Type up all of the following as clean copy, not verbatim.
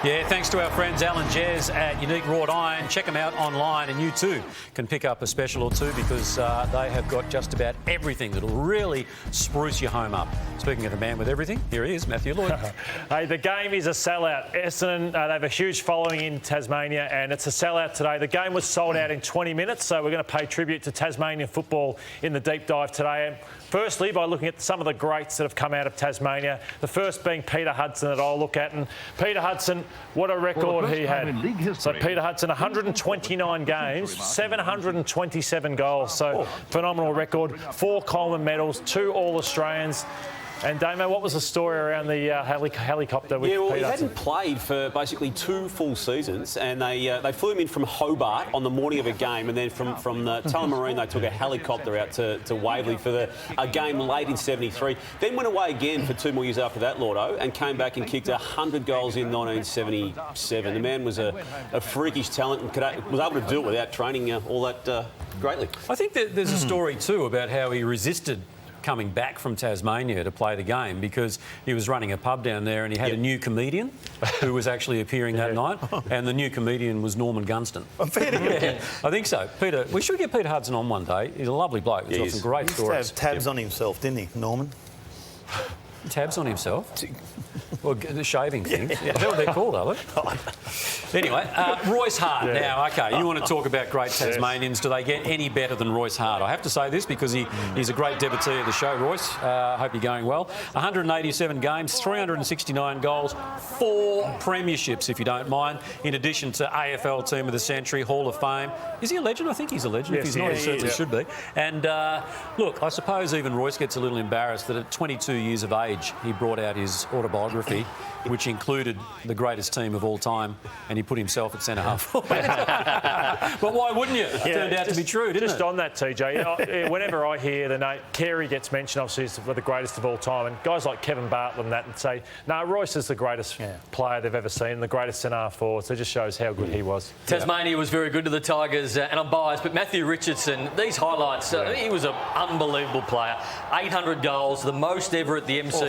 Yeah, thanks to our friends Al and Jez at Unique Wrought Iron. Check them out online, and you too can pick up a special or two because they have got just about everything that'll really spruce your home up. Speaking of a man with everything, here he is, Matthew Lloyd. Hey, the game is a sellout. Essendon, they have a huge following in Tasmania, and it's a sellout today. The game was sold out in 20 minutes, so we're going to pay tribute to Tasmanian football in the deep dive today. And firstly, by looking at some of the greats that have come out of Tasmania. The first being Peter Hudson that I'll look at. And Peter Hudson, what a record he had. So Peter Hudson, 129 games, 727 goals. So phenomenal record. 4 Coleman medals, 2 All-Australians. And Damo, what was the story around the helicopter with Peter he Hudson? hadn't played for basically 2 full seasons, and they flew him in from Hobart on the morning of a game, and then from the Tullamarine they took a helicopter out to Waverley for a game late in '73. Then went away again for 2 more years after that, Lordo, and came back and kicked 100 goals in 1977. The man was a freakish talent and was able to do it without training all that greatly. I think that there's a story too about how he resisted coming back from Tasmania to play the game because he was running a pub down there and he had a new comedian who was actually appearing that night, and the new comedian was Norman Gunston. I think so. Peter, we should get Peter Hudson on one day. He's a lovely bloke. He's got some great stories. He used to have tabs on himself, didn't he, Norman? Tabs on himself? Well, the shaving things. How are they called, are they? Anyway, Royce Hart. Now, OK, you want to talk about great Tasmanians. Do they get any better than Royce Hart? I have to say this because he's a great devotee of the show, Royce. I hope you're going well. 187 games, 369 goals, 4 premierships, if you don't mind, in addition to AFL Team of the Century, Hall of Fame. Is he a legend? I think he's a legend. If he's not, he certainly should be. And look, I suppose even Royce gets a little embarrassed that at 22 years of age, he brought out his autobiography, which included the greatest team of all time, and he put himself at centre-half. But why wouldn't you? It turned out to be true, didn't it? Just on that, TJ, whenever I hear the name, Carey gets mentioned, obviously, as the greatest of all time, and guys like Kevin Bartlett and that would say, no, Royce is the greatest player they've ever seen, the greatest centre-half forward, so it just shows how good he was. Tasmania was very good to the Tigers, and I'm biased, but Matthew Richardson, these highlights, he was an unbelievable player. 800 goals, the most ever at the MCG.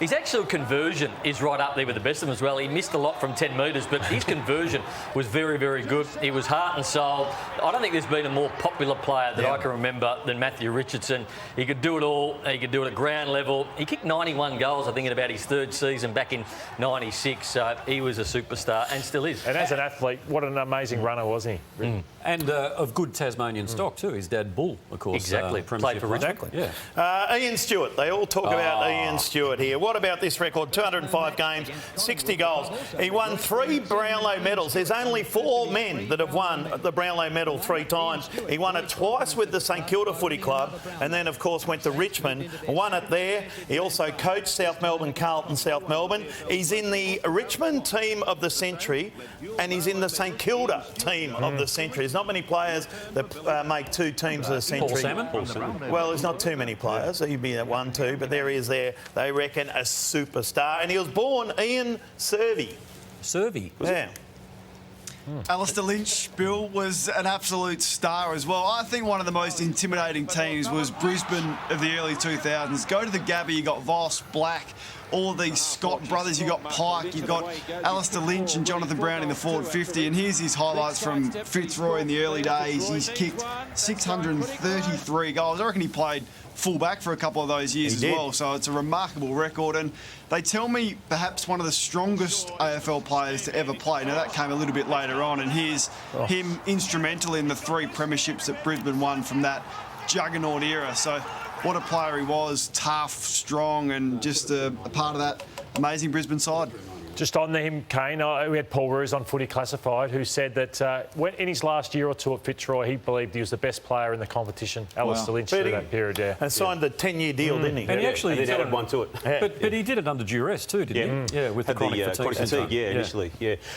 His actual conversion is right up there with the best of them as well. He missed a lot from 10 metres, but his conversion was very, very good. He was heart and soul. I don't think there's been a more popular player that I can remember than Matthew Richardson. He could do it all. He could do it at ground level. He kicked 91 goals, I think, in about his 3rd season back in '96. So he was a superstar and still is. And as an athlete, what an amazing runner, wasn't he? And of good Tasmanian stock too. His dad, Bull, of course. Exactly. Played for Richmond. Yeah. Ian Stewart. They all talk about Ian Stewart here. What about this record? 205 games, 60 goals. He won 3 Brownlow medals. There's only 4 men that have won the Brownlow medal 3 times. He won it twice with the St Kilda Footy Club, and then, of course, went to Richmond, won it there. He also coached South Melbourne, Carlton, South Melbourne. He's in the Richmond team of the century, and he's in the St Kilda team of the century. There's not many players that make 2 teams of the century. Paul Salmon. Well, there's not too many players. He'd be at 1, 2, but there he is there. They reckon a superstar. And he was born Ian Servey. Servey? Yeah. Alistair Lynch, Bill, was an absolute star as well. I think one of the most intimidating teams was Brisbane of the early 2000s. Go to the Gabba, you got Voss, Black, all of these Scott brothers, you got Pike, you've got Alistair Lynch and Jonathan Brown in the forward 50, and here's his highlights from Fitzroy in the early days. He's kicked 633 goals. I reckon he played full-back for a couple of those years as well, so it's a remarkable record. And they tell me perhaps one of the strongest AFL players to ever play. Now, that came a little bit later on, and here's him instrumental in the 3 premierships that Brisbane won from that juggernaut era. So what a player he was, tough, strong, and just a part of that amazing Brisbane side. Just on him, Kane, we had Paul Roos on Footy Classified who said that in his last year or 2 at Fitzroy, he believed he was the best player in the competition. Alistair Lynch through that period, And signed a 10-year deal, didn't he? And he actually added 1 to it. But he did it under duress too, didn't he? Yeah, with the chronic fatigue. Initially.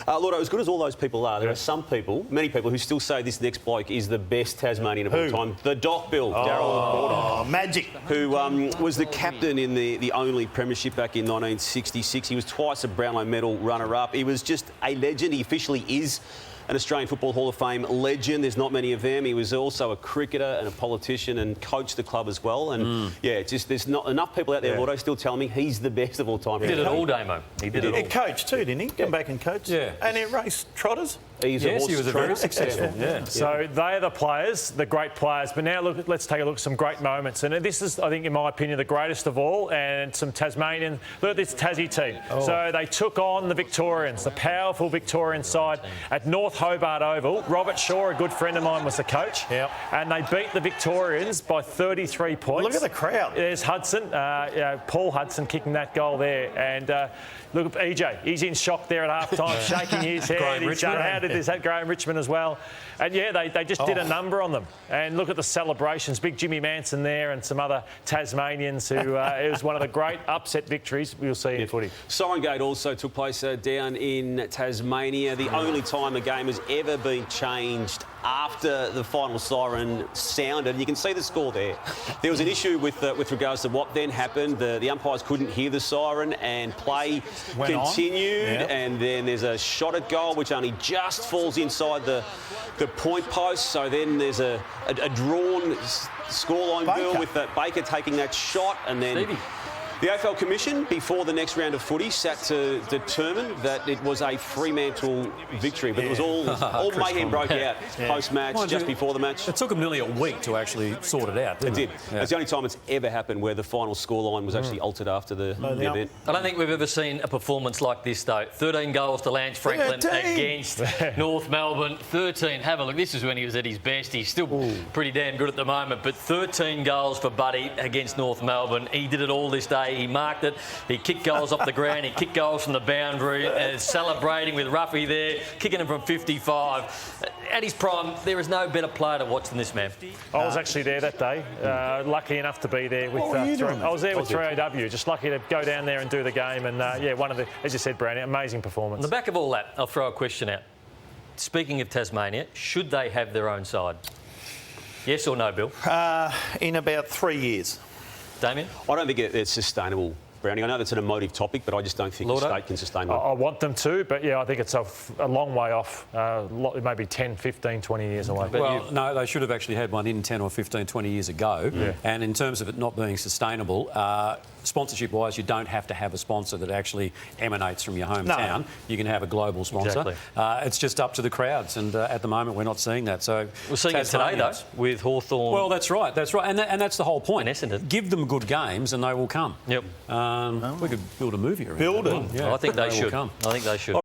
Lord, as good as all those people are, there are some people, many people, who still say this next bloke is the best Tasmanian of all time. The Doc Bill, Darryl Porter. Magic. Who was the captain in the only premiership back in 1966. He was twice a Brownlow medal runner-up. He was just a legend. He officially is an Australian Football Hall of Fame legend. There's not many of them. He was also a cricketer and a politician and coached the club as well. And yeah, just there's not enough people out there, Lordo, still telling me he's the best of all time. He did it all, Damo. He did it all. He coached too, didn't he? Come back and coach. Yeah. And he raced trotters. He's a Yes, horse he was a trainer. very successful. Yeah. So they're the players, the great players. But now let's take a look at some great moments. And this is, I think, in my opinion, the greatest of all. And some Tasmanian. Look at this Tassie team. So they took on the Victorians, the powerful Victorian side at North Hobart Oval. Robert Shaw, a good friend of mine, was the coach. Yep. And they beat the Victorians by 33 points. Look at the crowd. There's Hudson, Paul Hudson kicking that goal there. And look at EJ. He's in shock there at half-time, shaking his head. Graham He's saying, Richmond. how did this happen? Graham Richmond as well. And yeah, they just did a number on them. And look at the celebrations. Big Jimmy Manson there and some other Tasmanians who it was one of the great upset victories we'll see in footy. Siren Gate also took place down in Tasmania. The only time a game has ever been changed after the final siren sounded. And you can see the score there. There was an issue with regards to what then happened. The umpires couldn't hear the siren and play Went on. continued. Yep. And then there's a shot at goal which only just falls inside the point post. So then there's a drawn scoreline, Bill, Baker. with Baker taking that shot. And then Stevie. the AFL Commission, before the next round of footy, sat to determine that it was a Fremantle victory. But it was all mayhem broke out post-match, Mind just you, before the match. It took them nearly a week to actually sort it out, It didn't did. Yeah. It's the only time it's ever happened where the final scoreline was actually altered after the event. I don't think we've ever seen a performance like this, though. 13 goals to Lance Franklin 13. against North Melbourne. 13. Have a look. This is when he was at his best. He's still pretty damn good at the moment. But 13 goals for Buddy against North Melbourne. He did it all this day. He marked it. He kicked goals off the ground. He kicked goals from the boundary. Celebrating with Ruffy there, kicking him from 55. At his prime, there is no better player to watch than this man. I was actually there that day. Lucky enough to be there with. What were you doing? I was there with 3AW. Just lucky to go down there and do the game. And yeah, one of the, as you said, Brownie, amazing performance. On the back of all that, I'll throw a question out. Speaking of Tasmania, should they have their own side? Yes or no, Bill? In about 3 years. Damien? I don't think it's sustainable, Browning. I know that's an emotive topic, but I just don't think the Lordo? state can sustain I it. want them to, but yeah, I think it's a long way off. Maybe 10, 15, 20 years away. Well, no, they should have actually had one in 10 or 15, 20 years ago. Yeah. And in terms of it not being sustainable, sponsorship-wise, you don't have to have a sponsor that actually emanates from your hometown. No. You can have a global sponsor. Exactly. It's just up to the crowds, and at the moment we're not seeing that. So We're seeing it today, though, Tasmanians- with Hawthorn. Well, that's right, and that's the whole point. In Essendon. Give them good games, and they will come. Yep. We could build a movie around Build that. it. Yeah, I think they will should. come. I think they should.